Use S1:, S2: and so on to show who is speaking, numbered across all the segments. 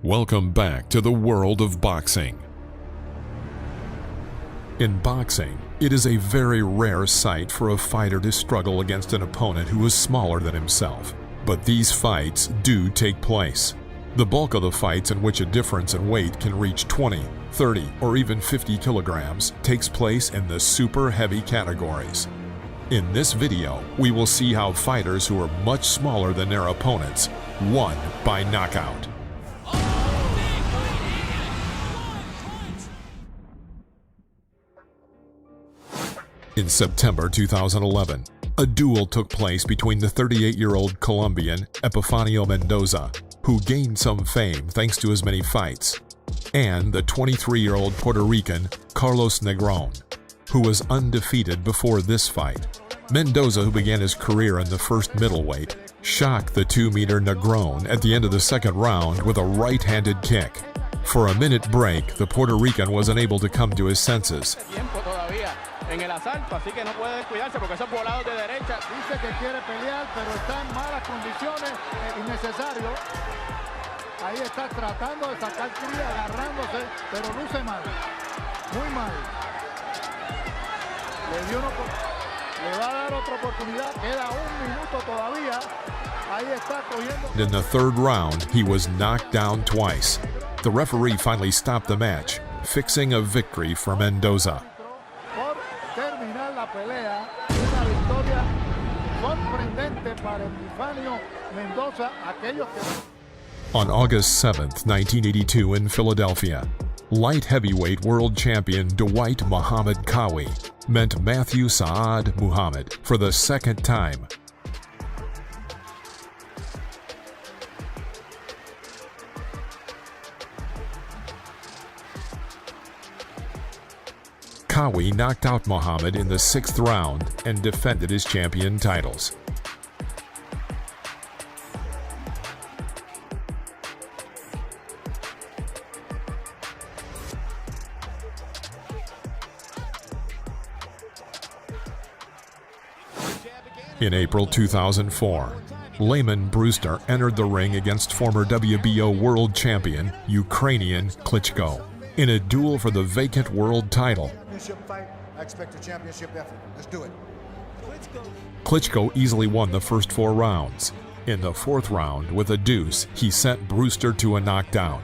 S1: Welcome back to the world of boxing. In boxing, it is a very rare sight for a fighter to struggle against an opponent who is smaller than himself. But these fights do take place. The bulk of the fights in which a difference in weight can reach 20, 30, or even 50 kilograms takes place in the super heavy categories. In this video, we will see how fighters who are much smaller than their opponents won by knockout. In September 2011, a duel took place between the 38-year-old Colombian Epifanio Mendoza, who gained some fame thanks to his many fights, and the 23-year-old Puerto Rican Carlos Negron, who was undefeated before this fight. Mendoza, who began his career in the first middleweight, shocked the 2-meter Negron at the end of the second round with a right-handed kick. For a minute break, the Puerto Rican was unable to come to his senses.
S2: En el asalto, así que no puede descuidarse porque esos volados de derecha. Dice que quiere pelear, pero está en malas condiciones, innecesario. Ahí está tratando de sacar cría, agarrándose, pero luce mal, muy mal. Le va a dar otra oportunidad, queda un minuto todavía. Ahí está cogiendo. In the third round, he was knocked down twice. The referee finally stopped the match, fixing a victory for Mendoza. On August 7th, 1982 in Philadelphia, light heavyweight world champion Dwight Muhammad Qawi met Matthew Saad Muhammad for the second time. Qawi knocked out Muhammad in the 6th round and defended his champion titles. In April 2004, Layman Brewster entered the ring against former WBO world champion Ukrainian Klitschko in a duel for the vacant world title.
S3: I expect a championship effort. Let's do it.
S1: Klitschko easily won the first 4 rounds. In the 4th round, with a deuce, he sent Brewster to a knockdown.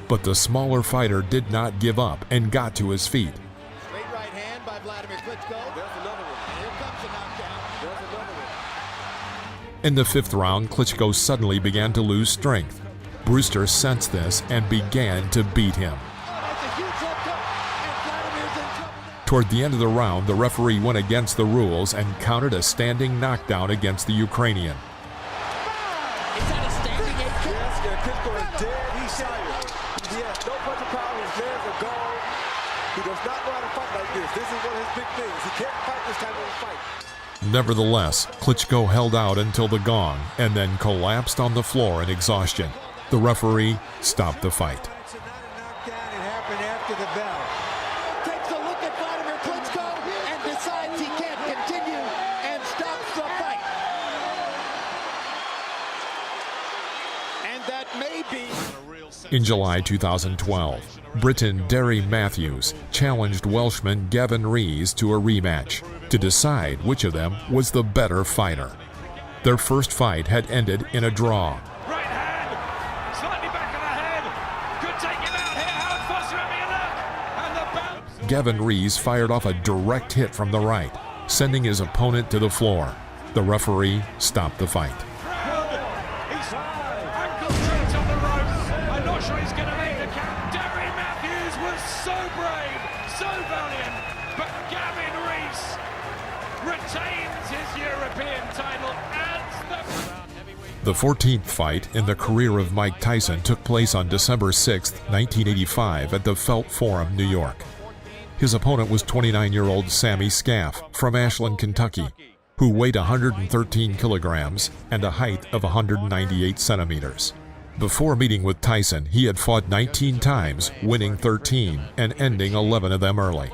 S1: But the smaller fighter did not give up and got to his feet.
S2: Straight right hand by Vladimir Klitschko. There's another one. Here comes the knockdown. There's another one.
S1: In the 5th round, Klitschko suddenly began to lose strength. Brewster sensed this and began to beat him. Toward the end of the round, the referee went against the rules and counted a standing knockdown against the Ukrainian.
S2: Is that a standing 8 count?
S4: Yes, Klitschko is dead. He's tired. He has no punch power. His legs are gone. He does not know how to fight like this. This is one of his big things. He can't fight this type of fight.
S1: Nevertheless, Klitschko held out until the gong and then collapsed on the floor in exhaustion. The referee stopped the fight.
S4: It's not a knockdown. It happened after the bell.
S2: Takes a look at Vladimir Klitschko and decides he can't continue and stops the fight. And that may be...
S1: In July 2012, Briton Derry Matthews challenged Welshman Gavin Rees to a rematch to decide which of them was the better fighter. Their first fight had ended in a draw.
S5: Right hand, slightly back of the head, could take him out here, Howard Foster having a look, and the bounce.
S1: Gavin Rees fired off a direct hit from the right, sending his opponent to the floor. The referee stopped the fight.
S5: He's ankle tripped on the ropes. I'm not sure he's going to make the count. Derry Matthews was so brave, so valiant, but Gavin Rees retains his European title as
S1: The 14th fight in the career of Mike Tyson took place on December 6, 1985 at the Felt Forum, New York. His opponent was 29-year-old Sammy Scaff from Ashland, Kentucky, who weighed 113 kilograms and a height of 198 centimeters. Before meeting with Tyson, he had fought 19 times, winning 13 and ending 11 of them early.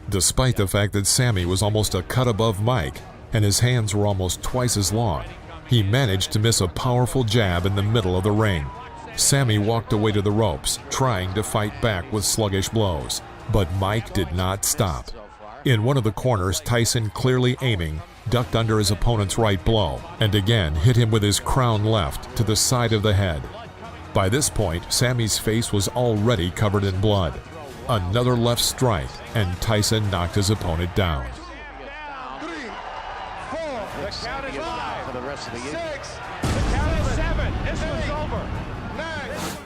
S1: Despite the fact that Sammy was almost a cut above Mike and his hands were almost twice as long, he managed to miss a powerful jab in the middle of the ring. Sammy walked away to the ropes, trying to fight back with sluggish blows, but Mike did not stop. In one of the corners, Tyson, clearly aiming, ducked under his opponent's right blow and again hit him with his crown left to the side of the head. By this point, Sammy's face was already covered in blood. Another left strike, and Tyson knocked his opponent down.
S2: 3, 4,
S5: The count is 5,
S4: for the rest of the
S5: 6,
S4: game.
S5: the count is 7. This one's over.
S2: 9.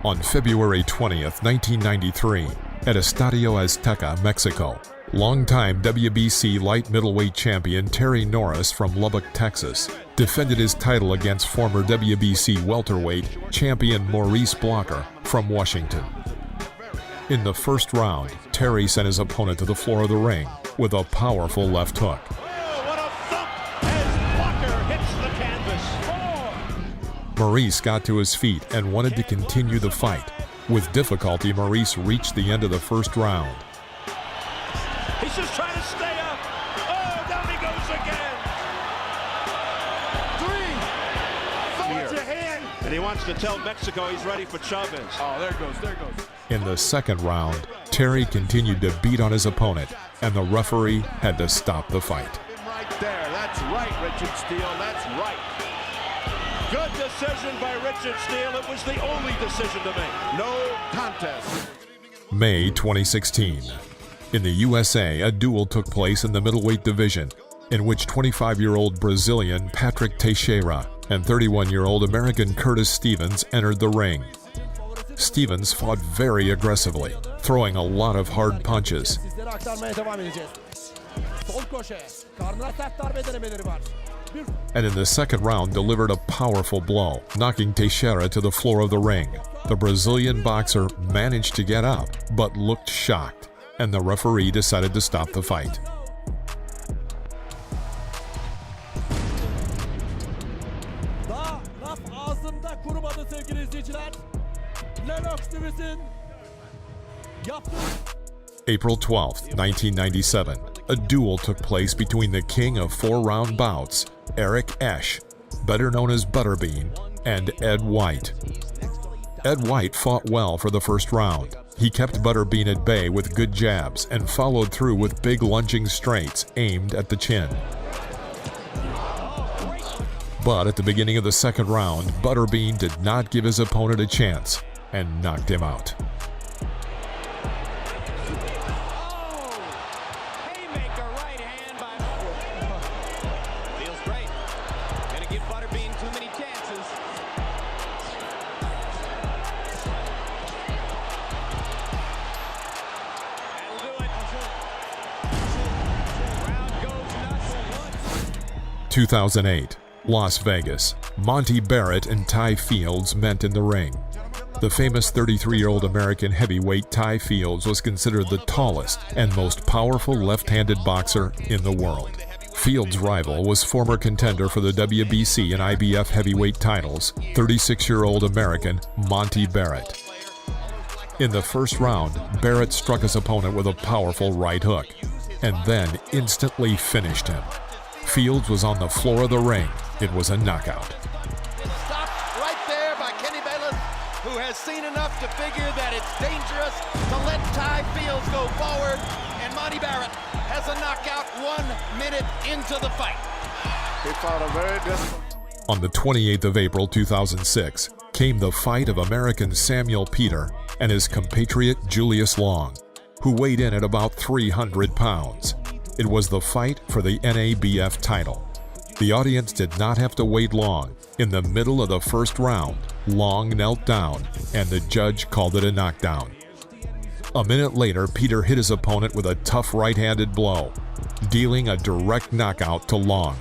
S1: On February 20th, 1993, at Estadio Azteca, Mexico, longtime WBC light middleweight champion Terry Norris from Lubbock, Texas, defended his title against former WBC welterweight champion Maurice Blocker from Washington. In the first round, Terry sent his opponent to the floor of the ring with a powerful left hook.
S5: Oh, what a thump as Blocker hits the canvas.
S1: Maurice got to his feet and wanted to continue the fight. With difficulty, Maurice reached the end of the first round.
S5: He's just trying to stay up. Oh, down he goes again.
S2: 3. Forward your hand.
S5: And he wants to tell Mexico he's ready for Chavez.
S2: Oh, there it goes. There it goes.
S1: In the second round, Terry continued to beat on his opponent, and the referee had to stop the fight.
S5: Right there. That's right, Richard Steele. That's right. Good decision by Richard Steele. It was the only decision to make. No contest.
S1: May 2016. In the USA, a duel took place in the middleweight division, in which 25-year-old Brazilian Patrick Teixeira and 31-year-old American Curtis Stevens entered the ring. Stevens fought very aggressively, throwing a lot of hard punches. And in the second round delivered a powerful blow, knocking Teixeira to the floor of the ring. The Brazilian boxer managed to get up, but looked shocked, and the referee decided to stop the fight. April 12, 1997, a duel took place between the king of four-round bouts, Eric Esch, better known as Butterbean, and Ed White. Ed White fought well for the first round. He kept Butterbean at bay with good jabs and followed through with big lunging straights aimed at the chin. But at the beginning of the second round, Butterbean did not give his opponent a chance and knocked him out. – 2008, Las Vegas. Monty Barrett and Ty Fields met in the ring. The famous 33-year-old American heavyweight Ty Fields was considered the tallest and most powerful left-handed boxer in the world. Fields' rival was former contender for the WBC and IBF heavyweight titles, 36-year-old American Monty Barrett. In the first round, Barrett struck his opponent with a powerful right hook, and then instantly finished him. Fields was on the floor of the ring. It was a knockout.
S6: Stopped right there by Kenny Bayless, who has seen enough to figure that it's dangerous to let Ty Fields go forward, and Monty Barrett has a knockout 1 minute into the fight.
S4: He fought a very difficult.
S1: On the 28th of April 2006 came the fight of American Samuel Peter and his compatriot Julius Long, who weighed in at about 300 pounds. It was the fight for the NABF title. The audience did not have to wait long. In the middle of the first round, Long knelt down, and the judge called it a knockdown. A minute later, Peter hit his opponent with a tough right-handed blow, dealing a direct knockout to Long.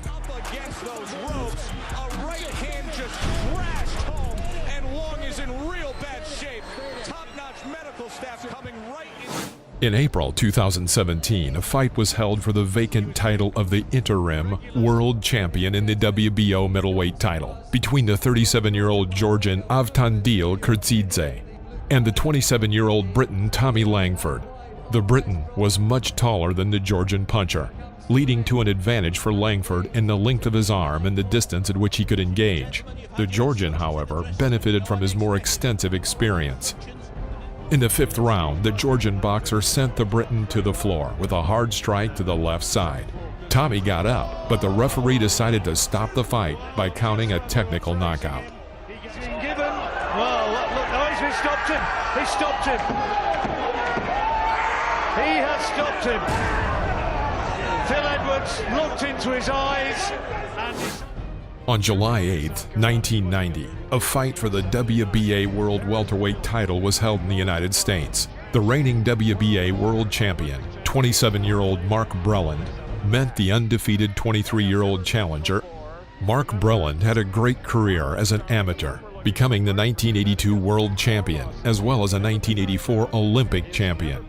S5: Against those ropes, a right hand just crashed home, and Long is in real bad shape. Top-notch medical staff coming right in.
S1: In April 2017, a fight was held for the vacant title of the interim world champion in the WBO middleweight title between the 37-year-old Georgian Avtandil Kurtzidze and the 27-year-old Briton Tommy Langford. The Briton was much taller than the Georgian puncher. leading to an advantage for Langford in the length of his arm and the distance at which he could engage. The Georgian, however, benefited from his more extensive experience. In the 5th round, the Georgian boxer sent the Briton to the floor with a hard strike to the left side. Tommy got up, but the referee decided to stop the fight by counting a technical knockout.
S5: He's been given. Well, look, no, he's stopped him. He stopped him. He has stopped him. Phil Edwards looked into his eyes and
S1: On July 8, 1990, a fight for the WBA World Welterweight title was held in the United States. The reigning WBA World Champion, 27-year-old Mark Breland, met the undefeated 23-year-old challenger. Mark Breland had a great career as an amateur, becoming the 1982 World Champion, as well as a 1984 Olympic champion.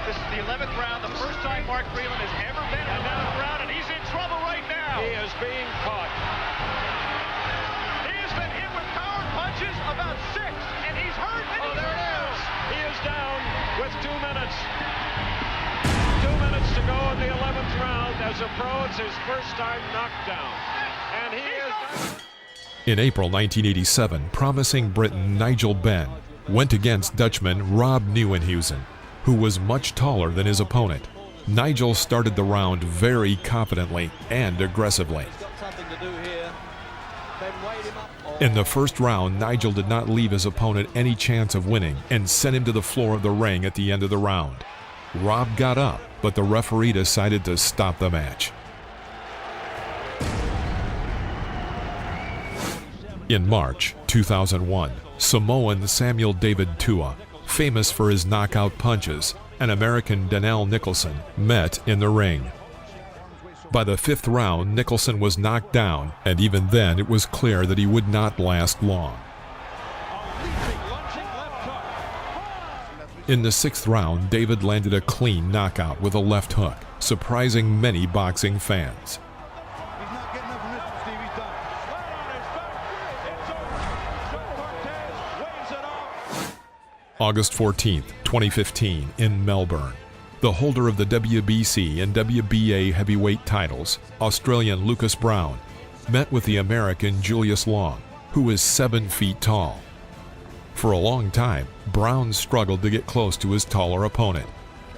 S5: this is the 11th round, the first time Mark Breland has ever been in another round, and he's in trouble right now. He is being caught. He has been hit with power punches, about 6, and he's hurt. And there it is. He is down with 2 minutes. 2 minutes to go in the 11th round. As a pro, it's his first time knocked down. And he is...
S1: In April 1987, promising Briton Nigel Benn went against Dutchman Rob Nieuwenhuizen, who was much taller than his opponent. Nigel started the round very confidently and aggressively. In the first round, Nigel did not leave his opponent any chance of winning and sent him to the floor of the ring at the end of the round. Rob got up, but the referee decided to stop the match. In March 2001, Samoan Samuel David Tua, famous for his knockout punches, and American Donnell Nicholson met in the ring. By the 5th round, Nicholson was knocked down, and even then it was clear that he would not last long. In the 6th round, David landed a clean knockout with a left hook, surprising many boxing fans. August 14, 2015, in Melbourne. The holder of the WBC and WBA heavyweight titles, Australian Lucas Brown, met with the American Julius Long, who is 7 feet tall. For a long time, Brown struggled to get close to his taller opponent.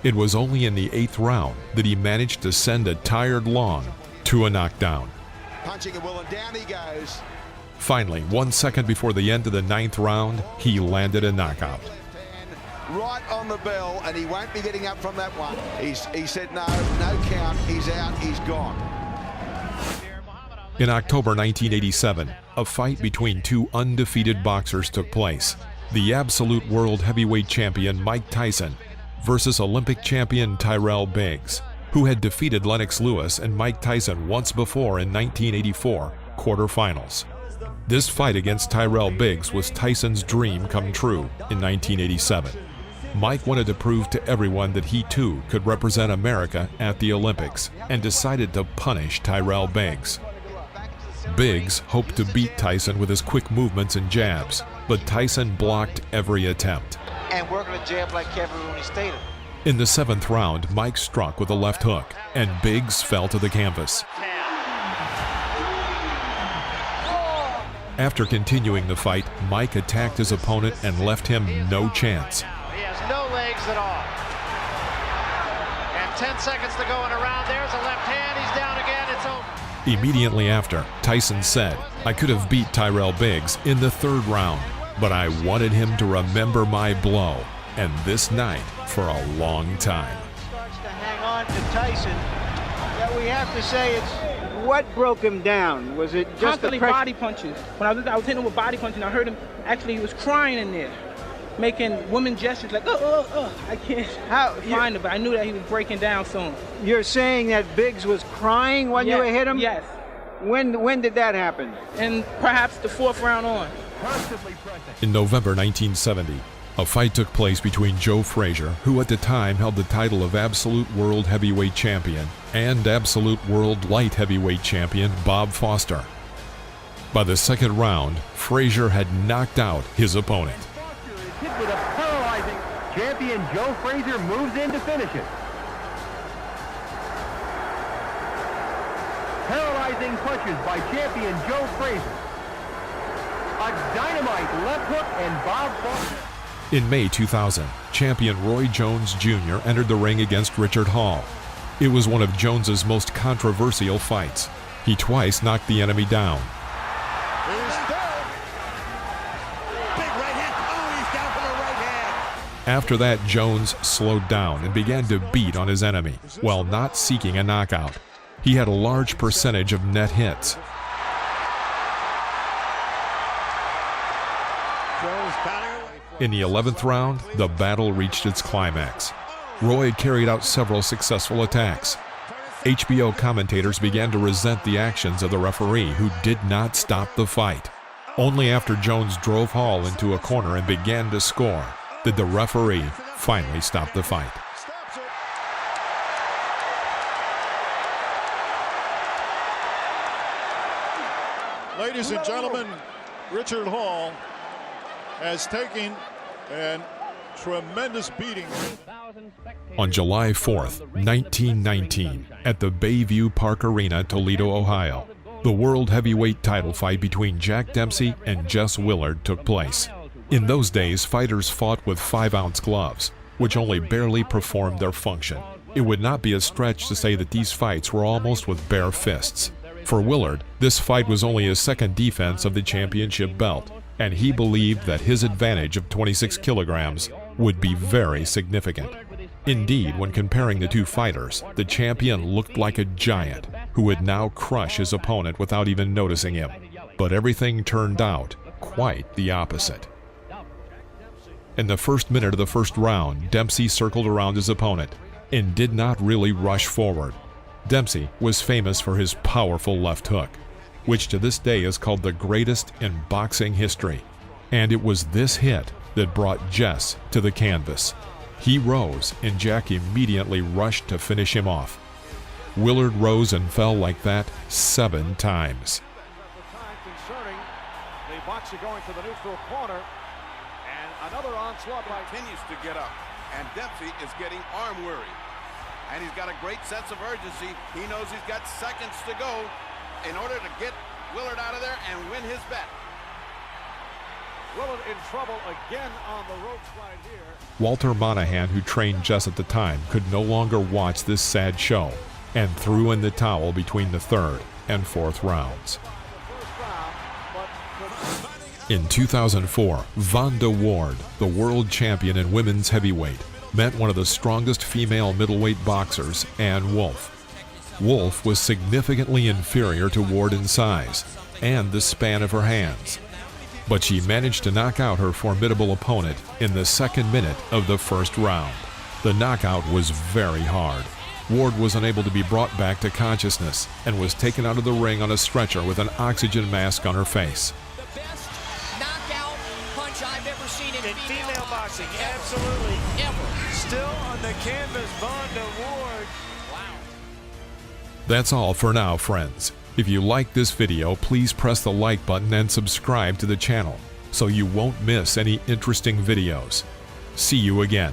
S1: It was only in the 8th round that he managed to send a tired Long to a knockdown.
S4: Punching it well, and down he goes.
S1: Finally, 1 second before the end of the 9th round, he landed a knockout.
S4: Right on the bell, and he won't be getting up from that one. He said no count, he's out, he's gone.
S1: In October 1987, a fight between 2 undefeated boxers took place. The absolute world heavyweight champion Mike Tyson versus Olympic champion Tyrell Biggs, who had defeated Lennox Lewis and Mike Tyson once before in 1984 quarterfinals. This fight against Tyrell Biggs was Tyson's dream come true in 1987. Mike wanted to prove to everyone that he too could represent America at the Olympics and decided to punish Tyrell Biggs. Biggs hoped to beat Tyson with his quick movements and jabs, but Tyson blocked every attempt.
S7: And working a jab like Kevin Rooney stated.
S1: In the 7th round, Mike struck with a left hook, and Biggs fell to the canvas. After continuing the fight, Mike attacked his opponent and left him no chance.
S7: He has no legs at all. And 10 seconds to go in a round. There's a left hand. He's down again. It's over.
S1: Immediately after, Tyson said, "I could have beat Tyrell Biggs in the 3rd round, but I wanted him to remember my blow, and this night for a long time."
S8: Starts to hang on to Tyson. That we have to say it's what broke him down. Was it just
S9: constantly
S8: the pressure?
S9: body punches? When I was hitting him with body punches, and I heard him, actually he was crying in there, making women gestures like, I can't find it, but I knew that he was breaking down soon.
S8: You're saying that Biggs was crying when you hit him?
S9: Yes.
S8: When did that happen?
S9: And perhaps the 4th round on.
S1: In November 1970, a fight took place between Joe Frazier, who at the time held the title of Absolute World Heavyweight Champion, and Absolute World Light Heavyweight Champion Bob Foster. By the 2nd round, Frazier had knocked out his opponent.
S10: Hit with a paralyzing champion. Joe Frazier moves in to finish it. paralyzing punches by champion Joe Frazier. A dynamite left hook and Bob Foster.
S1: In May 2000, champion Roy Jones Jr. entered the ring against Richard Hall. It was one of Jones's most controversial fights. He twice knocked the enemy down. After that, Jones slowed down and began to beat on his enemy while not seeking a knockout. He had a large percentage of net hits. In the 11th round, the battle reached its climax. Roy carried out several successful attacks. HBO commentators began to resent the actions of the referee, who did not stop the fight. Only after Jones drove Hall into a corner and began to score did the referee finally stop the fight.
S2: Ladies and gentlemen, Richard Hall has taken a tremendous beating.
S1: On July 4th, 1919, at the Bayview Park Arena, Toledo, Ohio, the World Heavyweight title fight between Jack Dempsey and Jess Willard took place. In those days, fighters fought with 5-ounce gloves, which only barely performed their function. It would not be a stretch to say that these fights were almost with bare fists. For Willard, this fight was only his second defense of the championship belt, and he believed that his advantage of 26 kilograms would be very significant. Indeed, when comparing the two fighters, the champion looked like a giant who would now crush his opponent without even noticing him. But everything turned out quite the opposite. In the first minute of the first round, Dempsey circled around his opponent and did not really rush forward. Dempsey was famous for his powerful left hook, which to this day is called the greatest in boxing history. And it was this hit that brought Jess to the canvas. He rose, and Jack immediately rushed to finish him off. Willard rose and fell like that 7 times.
S5: The boxer going to the neutral corner, and another onslaught
S6: continues to get up, and Dempsey is getting arm weary. And he's got a great sense of urgency. He knows he's got seconds to go in order to get Willard out of there and win his bet.
S5: Willard in trouble again on the ropes right here.
S1: Walter Monahan, who trained Jess at the time, could no longer watch this sad show and threw in the towel between the 3rd and 4th rounds. In 2004, Vonda Ward, the world champion in women's heavyweight, met one of the strongest female middleweight boxers, Ann Wolfe. Wolfe was significantly inferior to Ward in size and the span of her hands, but she managed to knock out her formidable opponent in the 2nd minute of the 1st round. The knockout was very hard. Ward was unable to be brought back to consciousness and was taken out of the ring on a stretcher with an oxygen mask on her face.
S11: The best knockout punch I've ever seen in
S10: female boxing, absolutely.
S11: Ever.
S10: Still on the canvas, Vonda Ward.
S11: Wow.
S1: That's all for now, friends. If you like this video, please press the like button and subscribe to the channel so you won't miss any interesting videos. See you again.